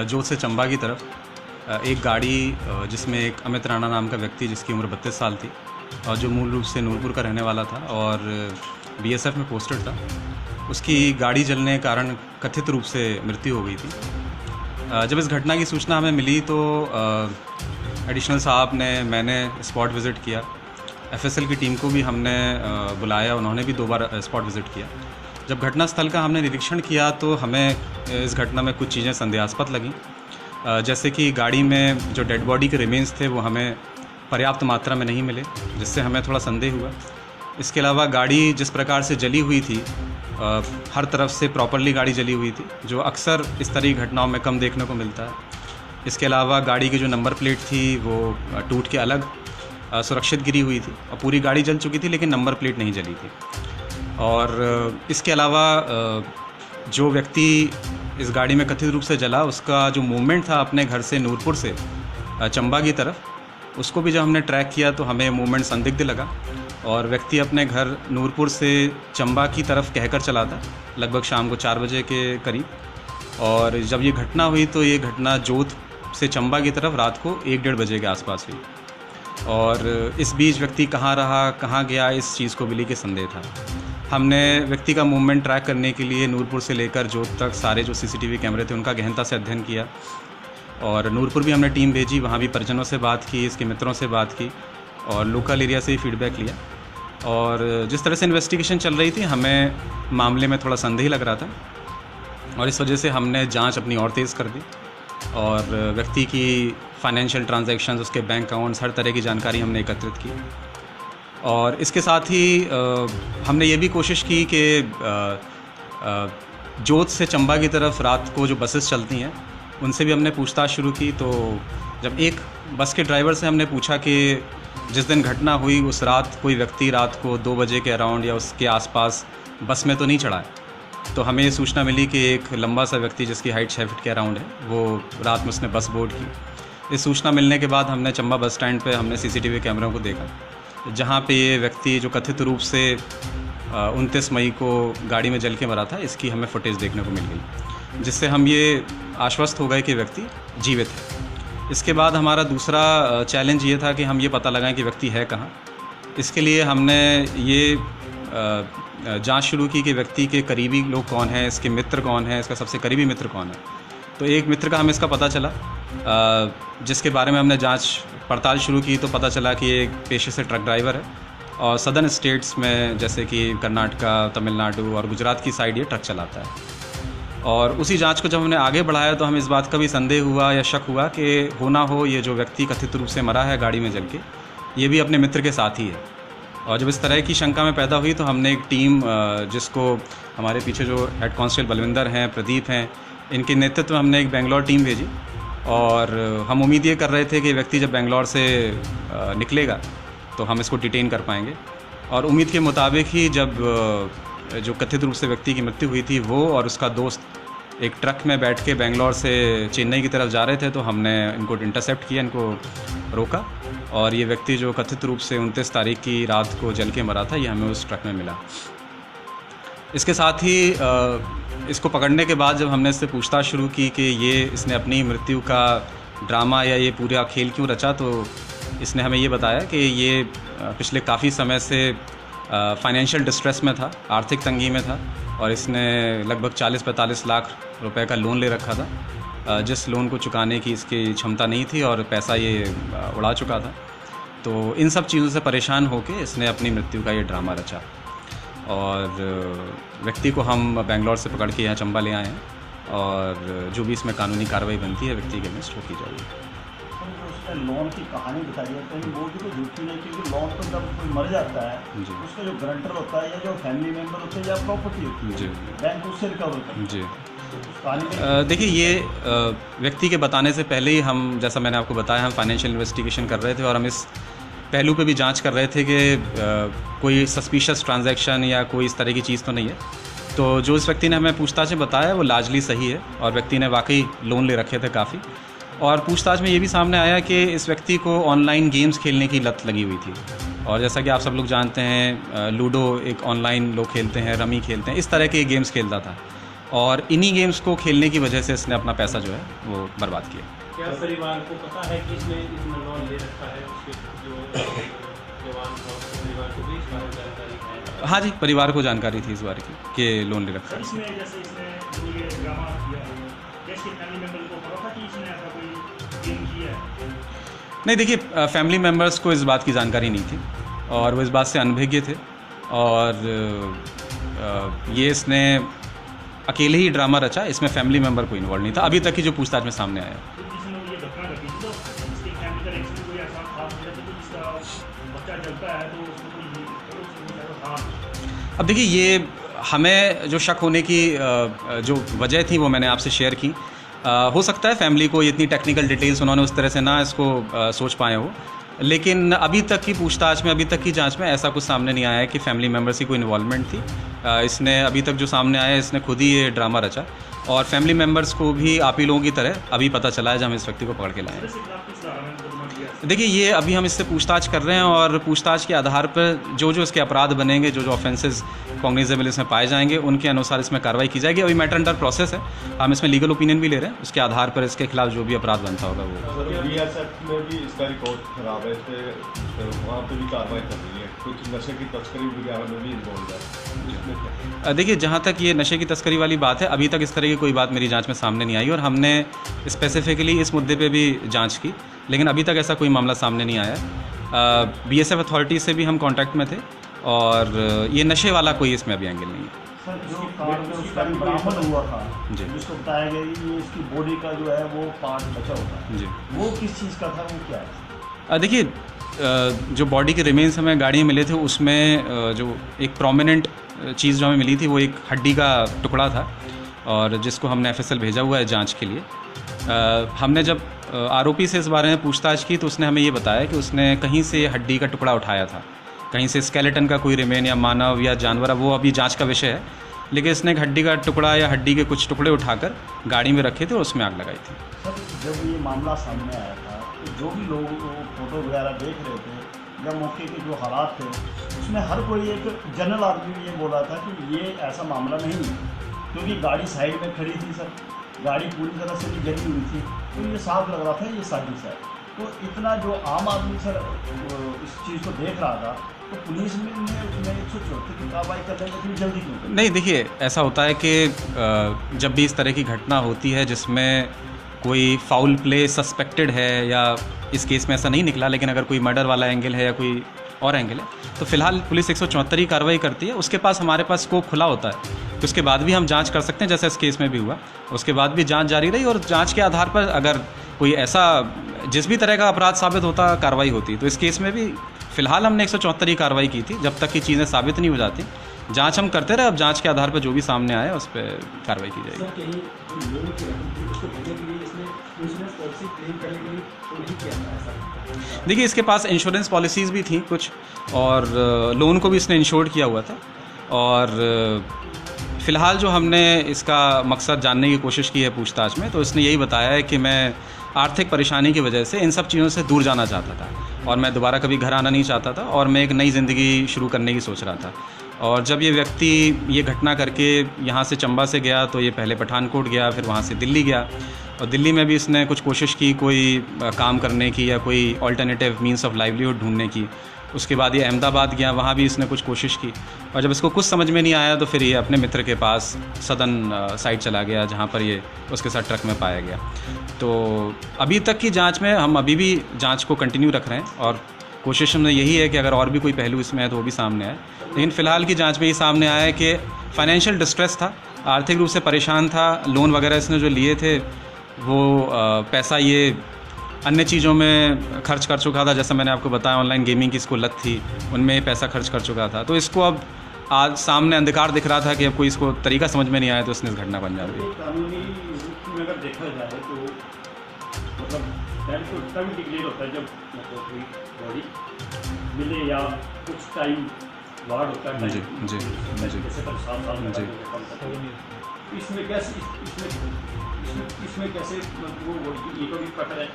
जोत से चंबा की तरफ एक गाड़ी जिसमें एक अमित राणा नाम का व्यक्ति जिसकी उम्र 32 साल थी और जो मूल रूप से नूरपुर का रहने वाला था और बीएसएफ में पोस्टेड था, उसकी गाड़ी जलने के कारण कथित रूप से मृत्यु हो गई थी। जब इस घटना की सूचना हमें मिली तो एडिशनल साहब ने, मैंने स्पॉट विज़िट किया। एफएसएल की टीम को भी हमने बुलाया, उन्होंने भी 2 बार स्पॉट विज़िट किया। जब घटनास्थल का हमने निरीक्षण किया तो हमें इस घटना में कुछ चीज़ें संदेहास्पद लगीं, जैसे कि गाड़ी में जो डेड बॉडी के रिमेन्स थे वो हमें पर्याप्त मात्रा में नहीं मिले, जिससे हमें थोड़ा संदेह हुआ। इसके अलावा गाड़ी जिस प्रकार से जली हुई थी, हर तरफ से प्रॉपरली गाड़ी जली हुई थी, जो अक्सर इस तरह की घटनाओं में कम देखने को मिलता है। इसके अलावा गाड़ी की जो नंबर प्लेट थी वो टूट के अलग सुरक्षित गिरी हुई थी और पूरी गाड़ी जल चुकी थी लेकिन नंबर प्लेट नहीं जली थी। और इसके अलावा जो व्यक्ति इस गाड़ी में कथित रूप से जला, उसका जो मूवमेंट था अपने घर से नूरपुर से चंबा की तरफ, उसको भी जब हमने ट्रैक किया तो हमें मूवमेंट संदिग्ध लगा और व्यक्ति अपने घर नूरपुर से चंबा की तरफ कहकर चला था लगभग शाम को 4 बजे के करीब। और जब ये घटना हुई तो ये घटना जोत से चंबा की तरफ रात को 1-1:30 बजे के आसपास हुई और इस बीच व्यक्ति कहाँ रहा, कहाँ गया, इस चीज़ को मिली कि संदेह था। हमने व्यक्ति का मूवमेंट ट्रैक करने के लिए नूरपुर से लेकर जोत तक सारे जो सीसीटीवी कैमरे थे उनका गहनता से अध्ययन किया और नूरपुर भी हमने टीम भेजी, वहाँ भी परिजनों से बात की, इसके मित्रों से बात की और लोकल एरिया से ही फीडबैक लिया। और जिस तरह से इन्वेस्टिगेशन चल रही थी हमें मामले में थोड़ा संदेह लग रहा था और इस वजह से हमने जांच अपनी और तेज़ कर दी और व्यक्ति की फाइनेंशियल ट्रांजैक्शंस, उसके बैंक अकाउंट्स, हर तरह की जानकारी हमने एकत्रित की। और इसके साथ ही हमने ये भी कोशिश की कि जोत से चंबा की तरफ रात को जो बसेस चलती हैं उनसे भी हमने पूछताछ शुरू की। तो जब एक बस के ड्राइवर से हमने पूछा कि जिस दिन घटना हुई उस रात कोई व्यक्ति रात को 2 बजे के अराउंड या उसके आसपास बस में तो नहीं चढ़ा है, तो हमें ये सूचना मिली कि एक लंबा सा व्यक्ति जिसकी हाइट 6 फीट के अराउंड है वो रात में उसने बस बोर्ड की। इस सूचना मिलने के बाद हमने चंबा बस स्टैंड पे हमने सीसीटीवी कैमरों को देखा, जहाँ पे ये व्यक्ति जो कथित रूप से 29 मई को गाड़ी में जल के मरा था, इसकी हमें फुटेज देखने को मिल गई, जिससे हम ये आश्वस्त हो गए कि व्यक्ति जीवित है। इसके बाद हमारा दूसरा चैलेंज ये था कि हम ये पता लगाएं कि व्यक्ति है कहाँ। इसके लिए हमने ये जांच शुरू की कि व्यक्ति के करीबी लोग कौन हैं, इसके मित्र कौन हैं, इसका सबसे करीबी मित्र कौन है। तो एक मित्र का हमें इसका पता चला, जिसके बारे में हमने जांच पड़ताल शुरू की तो पता चला कि एक पेशे से ट्रक ड्राइवर है और सदर्न स्टेट्स में जैसे कि कर्नाटका, तमिलनाडु और गुजरात की साइड ये ट्रक चलाता है। और उसी जांच को जब हमने आगे बढ़ाया तो हमें इस बात का भी संदेह हुआ या शक हुआ कि हो ना हो ये जो व्यक्ति कथित रूप से मरा है गाड़ी में जल के, ये भी अपने मित्र के साथ ही है। और जब इस तरह की शंका में पैदा हुई तो हमने एक टीम, जिसको हमारे पीछे जो हेड कांस्टेबल बलविंदर हैं, प्रदीप हैं, इनके नेतृत्व में हमने एक बेंगलोर टीम भेजी और हम उम्मीद ये कर रहे थे कि व्यक्ति जब बेंगलोर से निकलेगा तो हम इसको डिटेन कर पाएंगे। और उम्मीद के मुताबिक ही जब जो कथित रूप से व्यक्ति की मृत्यु हुई थी वो और उसका दोस्त एक ट्रक में बैठ के बेंगलोर से चेन्नई की तरफ जा रहे थे, तो हमने इनको इंटरसेप्ट किया, इनको रोका और ये व्यक्ति जो कथित रूप से 29 तारीख की रात को जल के मरा था ये हमें उस ट्रक में मिला। इसके साथ ही इसको पकड़ने के बाद जब हमने इससे पूछताछ शुरू की कि इसने अपनी मृत्यु का ड्रामा या ये पूरा खेल क्यों रचा, तो इसने हमें ये बताया कि ये पिछले काफ़ी समय से फाइनेंशियल डिस्ट्रेस में था, आर्थिक तंगी में था और इसने लगभग 40-45 लाख रुपए का लोन ले रखा था, जिस लोन को चुकाने की इसकी क्षमता नहीं थी और पैसा ये उड़ा चुका था। तो इन सब चीज़ों से परेशान होकर इसने अपनी मृत्यु का ये ड्रामा रचा और व्यक्ति को हम बेंगलोर से पकड़ के यहाँ चंबा ले आए हैं और जो भी इसमें कानूनी कार्रवाई बनती है व्यक्ति के अगेंस्ट वो की जाएगी। लोन की कहानी बताई है, कहीं वो भी तो झूठी नहीं, क्योंकि लोन तो जब कोई मर जाता है उसका जो गारंटर होता है या जो फैमिली मेंबर होते हैं या प्रॉपर्टी होती है बैंक उससे रिकवर होता है। जी देखिए, ये व्यक्ति के बताने से पहले ही हम, जैसा मैंने आपको बताया, हम फाइनेंशियल इन्वेस्टिगेशन कर रहे थे और हम इस पहलू पे भी जांच कर रहे थे कि कोई सस्पिशियस ट्रांजैक्शन या कोई इस तरह की चीज़ तो नहीं है। तो जो इस व्यक्ति ने हमें पूछताछ में बताया वो लार्जली सही है और व्यक्ति ने वाकई लोन ले रखे थे काफ़ी। और पूछताछ में ये भी सामने आया कि इस व्यक्ति को ऑनलाइन गेम्स खेलने की लत लगी हुई थी और जैसा कि आप सब लोग जानते हैं लूडो एक ऑनलाइन लोग खेलते हैं, रमी खेलते हैं, इस तरह के गेम्स खेलता था। और इन्हीं गेम्स को खेलने की वजह से इसने अपना पैसा जो है वो बर्बाद किया। क्या परिवार को पता है कि इसने लोन ले रखा है? उसके जो जवान था उसके परिवार को भी इस बारे में जानकारी है? हाँ जी, परिवार को जानकारी थी इस बारे की कि लोन ले रखा है। इसमें जैसे इसने जो ये ड्रामा किया है, क्या इसके फैमिली मेम्बर को पता था कि इसने ऐसा कोई गेम किया है? नहीं, देखिए फैमिली मेम्बर्स को इस बात की जानकारी नहीं थी और वो इस बात से अनभिज्ञ थे और ये इसने अकेले ही ड्रामा रचा, इसमें फैमिली मेम्बर कोई इन्वॉल्व नहीं था अभी तक की जो पूछताछ में सामने आया। तो जिसने ये घटना घटी थी तो इसकी फैमिली का रिएक्शन कोई ऐसा खास हो जाता है कि जिसका बच्चा जलता है तो उसको कोई हाँ। अब देखिए, ये हमें जो शक होने की जो वजह थी वो मैंने आपसे शेयर की। हो सकता है फैमिली को इतनी टेक्निकल डिटेल्स उन्होंने उस तरह से ना इसको सोच पाए हो, लेकिन अभी तक की पूछताछ में, अभी तक की जांच में ऐसा कुछ सामने नहीं आया है कि फैमिली मेम्बर्स की कोई इन्वॉल्वमेंट थी। इसने अभी तक जो सामने आया है, इसने खुद ही ये ड्रामा रचा और फैमिली मेम्बर्स को भी आप ही लोगों की तरह अभी पता चला है जब हम इस व्यक्ति को पकड़ के लाए हैं। देखिए, ये अभी हम इससे पूछताछ कर रहे हैं और पूछताछ के आधार पर जो जो इसके अपराध बनेंगे, जो जो ऑफेंसेस कॉग्निजेबल इसमें पाए जाएंगे, उनके अनुसार इसमें कार्रवाई की जाएगी। अभी मैटर अंडर प्रोसेस है, हम इसमें लीगल ओपिनियन भी ले रहे हैं, उसके आधार पर इसके खिलाफ जो भी अपराध बनता होगा वो। बीएसएफ में भी इसका रिकॉर्ड खराब है, इस पे वहाँ पे भी कार्रवाई कर रही है, कुछ नशे की तस्करी वगैरह में भी इन्वॉल्व है। देखिए, जहाँ तक ये नशे की तस्करी वाली बात है, अभी तक इस तरह की कोई बात मेरी जांच में सामने नहीं आई और हमने स्पेसिफिकली इस मुद्दे पे भी जांच की, लेकिन अभी तक ऐसा कोई मामला सामने नहीं आया। बीएसएफ अथॉरिटी से भी हम कांटेक्ट में थे और ये नशे वाला कोई इसमें अभी एंगल नहीं है। सर, जो कार में उसका बरामद हुआ था जी, जिसको बताया गया कि ये इसकी बॉडी का जो है वो पार्ट बचा हुआ है जी, वो किस चीज़ का था, वो क्या है? देखिए, जो बॉडी के रिमेन्स हमें गाड़ी में मिले थे उसमें जो एक प्रोमिनेंट चीज़ जो हमें मिली थी वो एक हड्डी का टुकड़ा था और जिसको हमने एफएसएल भेजा हुआ है जांच के लिए। हमने जब आरोपी से इस बारे में पूछताछ की तो उसने हमें ये बताया कि उसने कहीं से हड्डी का टुकड़ा उठाया था, कहीं से स्केलेटन का कोई रिमेन या मानव या जानवर, वो अभी जांच का विषय है, लेकिन इसने एक हड्डी का टुकड़ा या हड्डी के कुछ टुकड़े उठाकर गाड़ी में रखे थे और उसमें आग लगाई थी। सर, जब ये मामला सामने आया था तो जो भी लोग फोटो वगैरह देख रहे थे या मौके के जो हालात थे उसमें हर कोई एक जनरल आदमी ये बोला था कि ये ऐसा मामला नहीं है, क्योंकि गाड़ी साइड में खड़ी थी सर, गाड़ी पूरी तरह से भी जली हुई थी, तो ये साफ लग रहा था ये साजिश है। तो इतना जो आम आदमी सर इस चीज़ को देख रहा था तो पुलिस ने उसमें 174 की कार्रवाई करने में इतनी जल्दी क्यों करी? नहीं, देखिए, ऐसा होता है कि जब भी इस तरह की घटना होती है जिसमें कोई फाउल प्ले सस्पेक्टेड है, या इस केस में ऐसा नहीं निकला, लेकिन अगर कोई मर्डर वाला एंगल है या कोई और एंगल है, तो फिलहाल पुलिस 174 की कार्रवाई करती है। उसके पास हमारे पास स्कोप खुला होता है तो उसके बाद भी हम जांच कर सकते हैं, जैसे इस केस में भी हुआ। उसके बाद भी जांच जारी रही और जांच के आधार पर अगर कोई ऐसा जिस भी तरह का अपराध साबित होता, कार्रवाई होती। तो इस केस में भी फिलहाल हमने 174 की कार्रवाई की थी, जब तक की चीज़ें साबित नहीं हो जाती जांच हम करते रहे। अब जांच के आधार पर जो भी सामने आए उस पर कार्रवाई की जाएगी। देखिए, इसके पास इंश्योरेंस पॉलिसीज़ भी थी कुछ और लोन को भी इसने इंश्योर्ड किया हुआ था और फ़िलहाल जो हमने इसका मकसद जानने की कोशिश की है पूछताछ में, तो इसने यही बताया है कि मैं आर्थिक परेशानी की वजह से इन सब चीज़ों से दूर जाना चाहता था और मैं दोबारा कभी घर आना नहीं चाहता था और मैं एक नई ज़िंदगी शुरू करने की सोच रहा था। और जब ये व्यक्ति ये घटना करके यहाँ से चंबा से गया तो ये पहले पठानकोट गया, फिर वहाँ से दिल्ली गया और दिल्ली में भी इसने कुछ कोशिश की कोई काम करने की या कोई ऑल्टरनेटिव मीन्स ऑफ लाइवलीहुड ढूंढने की। उसके बाद ये अहमदाबाद गया, वहाँ भी इसने कुछ कोशिश की और जब इसको कुछ समझ में नहीं आया तो फिर ये अपने मित्र के पास सदन साइड चला गया, जहाँ पर ये उसके साथ ट्रक में पाया गया। तो अभी तक की जांच में हम अभी भी जांच को कंटिन्यू रख रहे हैं और कोशिश में यही है कि अगर और भी कोई पहलू इसमें है तो वो भी सामने आए। लेकिन फ़िलहाल की जांच में ये सामने आया है कि फाइनेंशियल डिस्ट्रेस था, आर्थिक रूप से परेशान था, लोन वगैरह इसने जो लिए थे वो पैसा ये अन्य चीज़ों में खर्च कर चुका था। जैसा मैंने आपको बताया, ऑनलाइन गेमिंग की इसको लत थी, उनमें पैसा खर्च कर चुका था। तो इसको अब आज सामने अंधकार दिख रहा था कि अब कोई इसको तरीका समझ में नहीं आया तो इसने इस घटना बन जाती है। कानूनी रूप में अगर देखा जाए तो मतलब पहले तो तभी डिक्लेयर होता है जब मतलब कोई बॉडी मिले या कुछ टाइम वार्ड होता है। जी जी जी जैसे 7 साल जी। इसमें कैसे इसमें कैसे वो ये को भी पकड़ा है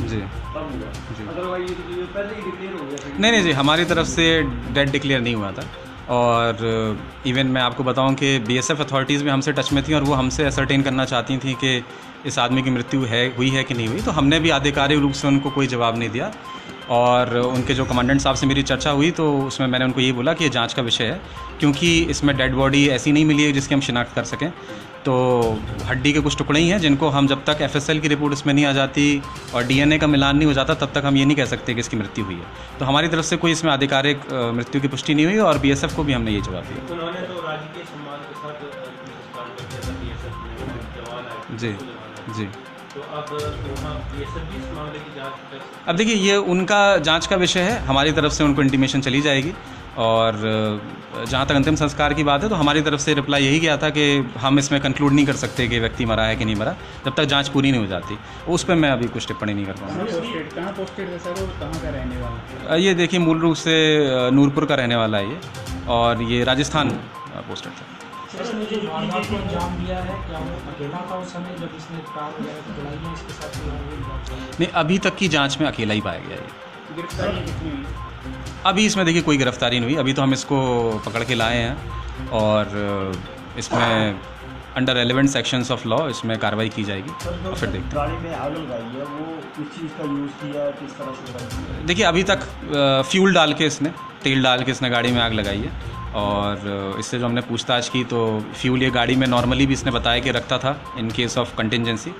जी तब हुआ, जी। अदरवाइज ये पहले ही डिक्लेयर हो गया था। नहीं जी, हमारी तरफ से डेड डिक्लेयर नहीं हुआ था। और इवन मैं आपको बताऊं कि बीएसएफ अथॉरिटीज़ भी हमसे टच में थी और वो हमसे असरटेन करना चाहती थी कि इस आदमी की मृत्यु हुई है कि नहीं हुई। तो हमने भी आधिकारिक रूप से उनको कोई जवाब नहीं दिया और उनके जो कमांडेंट साहब से मेरी चर्चा हुई तो उसमें मैंने उनको ये बोला कि ये जांच का विषय है, क्योंकि इसमें डेड बॉडी ऐसी नहीं मिली है जिसकी हम शिनाख्त कर सकें। तो हड्डी के कुछ टुकड़े ही हैं जिनको हम जब तक एफएसएल की रिपोर्ट इसमें नहीं आ जाती और डीएनए का मिलान नहीं हो जाता तब तक हम ये नहीं कह सकते कि इसकी मृत्यु हुई है। तो हमारी तरफ से कोई इसमें आधिकारिक मृत्यु की पुष्टि नहीं हुई और बीएसएफ को भी हमने ये जवाब दिया। उन्होंने तो राजकीय सम्मान के साथ संस्कार कर दिया था बीएसएफ में जवान आए। जी जी। तो अब वहाँ बीएसएफ भी इस मामले की जांच कर सकती है? अब देखिए ये उनका जांच का विषय है, हमारी तरफ से उनको इंटीमेशन चली जाएगी और जहाँ तक अंतिम संस्कार की बात है तो हमारी तरफ से रिप्लाई यही गया था कि हम इसमें कंक्लूड नहीं कर सकते कि व्यक्ति मरा है कि नहीं मरा जब तक जांच पूरी नहीं हो जाती। उस पर मैं अभी कुछ टिप्पणी नहीं कर पाऊँगा। कहाँ पोस्टेड है सर और कहाँ का रहने वाला है? ये देखिए मूल रूप से नूरपुर का रहने वाला है ये और ये राजस्थान पोस्टेड था। इसने जो वारदात को अंजाम दिया है क्या वो अकेला था उस समय जब इसने कार वगैरह की चलाई है इसके साथ नहीं, अभी तक की जांच में अकेला ही पाया गया है। गिरफ्तारी कितनी हुई? अभी इसमें देखिए कोई गिरफ्तारी नहीं हुई, अभी तो हम इसको पकड़ के लाए हैं और इसमें under relevant sections of law इसमें कार्रवाई की जाएगी और फिर देखते हैं। गाड़ी में आग लगाई है वो किस चीज़ का यूज़ किया है, किस तरह से लगाई है? देखिए अभी तक फ्यूल डाल के इसने तेल डाल के इसने गाड़ी में आग लगाई है और इससे जो हमने पूछताछ की तो फ्यूल ये गाड़ी में नॉर्मली भी इसने बताया कि रखता था इन केस ऑफ कंटिजेंसी,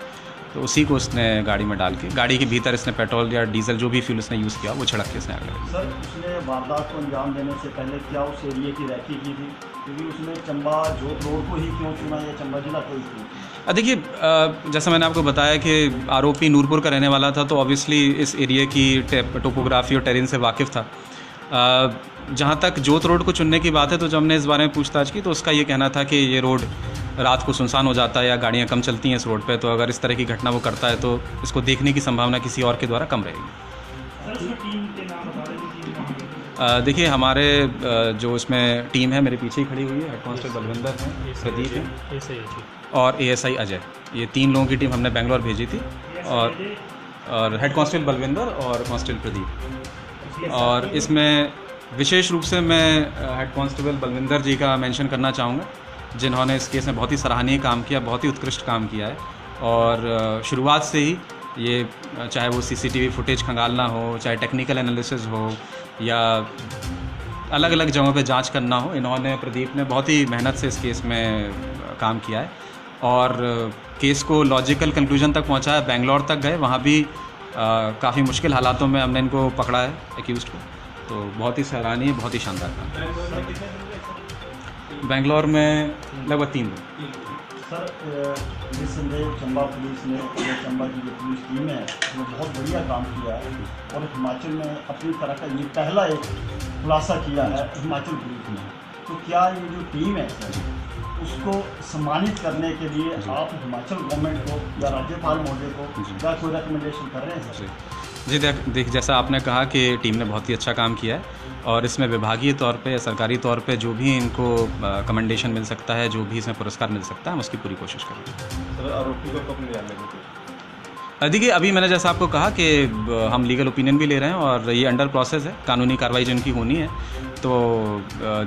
तो उसी को उसने गाड़ी में डाल के गाड़ी के भीतर इसने पेट्रोल या डीजल जो भी फ्यूल उसने यूज़ किया वो छिड़क के इसने आग लगाई। सर उसने वारदात को अंजाम देने से पहले क्या उस एरिया की रैकी की थी, क्योंकि उसने चंबा जोत रोड को ही क्यों चुना या चंबा जिला को ही क्यों? देखिए जैसा मैंने आपको बताया कि आरोपी नूरपुर का रहने वाला था तो ऑब्वियसली इस एरिया की टोपोग्राफी और टेरेन से वाकिफ़ था। जहाँ तक जोत रोड को चुनने की बात है तो जब हमने इस बारे में पूछताछ की तो उसका ये कहना था कि ये रोड रात को सुनसान हो जाता है या गाड़ियाँ कम चलती हैं इस रोड पे, तो अगर इस तरह की घटना वो करता है तो इसको देखने की संभावना किसी और के द्वारा कम रहेगी। देखिए हमारे जो इसमें टीम है मेरे पीछे ही खड़ी हुई है, हेड कांस्टेबल बलविंदर हैं, प्रदीप हैं और एएसआई अजय, ये 3 लोगों की टीम हमने बेंगलोर भेजी थी और हेड कांस्टेबल बलविंदर और कांस्टेबल प्रदीप। और इसमें विशेष रूप से मैं हेड कांस्टेबल बलविंदर जी का मेंशन करना चाहूँगा जिन्होंने इस केस में बहुत ही सराहनीय काम किया, बहुत ही उत्कृष्ट काम किया है और शुरुआत से ही ये चाहे वो सीसीटीवी फुटेज खंगालना हो, चाहे टेक्निकल एनालिसिस हो या अलग अलग जगहों पे जांच करना हो, इन्होंने प्रदीप ने बहुत ही मेहनत से इस केस में काम किया है और केस को लॉजिकल कंक्लूजन तक पहुंचाया। बेंगलोर तक गए, वहाँ भी काफ़ी मुश्किल हालातों में हमने इनको पकड़ा है एक्यूज़ड को, तो बहुत ही सराहनीय, बहुत ही शानदार काम। बेंगलोर में लगभग 3 दिन। सर निस्संदेह चंबा पुलिस ने या चंबा की जो पुलिस टीम है वो बहुत बढ़िया काम किया है और हिमाचल में अपनी तरह का ये पहला एक खुलासा किया है हिमाचल पुलिस ने। तो क्या ये जो टीम है सर उसको सम्मानित करने के लिए आप हिमाचल गवर्नमेंट को या राज्यपाल महोदय को क्या कोई रिकमेंडेशन कर रहे हैं सर? जी देख जैसा आपने कहा कि टीम ने बहुत ही अच्छा काम किया है और इसमें विभागीय तौर पे या सरकारी तौर पे जो भी इनको कमेंडेशन मिल सकता है, जो भी इसमें पुरस्कार मिल सकता है, हम उसकी पूरी कोशिश करेंगे। सर आरोपी को कब न्यायालय में? देखिए अभी मैंने जैसा आपको कहा कि हम लीगल ओपिनियन भी ले रहे हैं और ये अंडर प्रोसेस है, कानूनी कार्रवाई जिनकी होनी है तो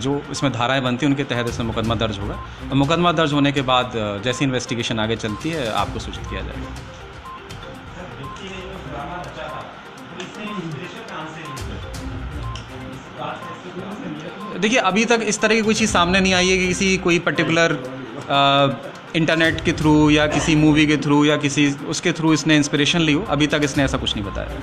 जो इसमें धाराएं बनती हैं उनके तहत इसमें मुकदमा दर्ज होगा और मुकदमा दर्ज होने के बाद जैसी इन्वेस्टिगेशन आगे चलती है आपको सूचित किया जाएगा। देखिए अभी तक इस तरह की कोई चीज़ सामने नहीं आई है कि किसी कोई पर्टिकुलर इंटरनेट के थ्रू या किसी मूवी के थ्रू या किसी उसके थ्रू इसने इंस्पिरेशन ली हो, अभी तक इसने ऐसा कुछ नहीं बताया।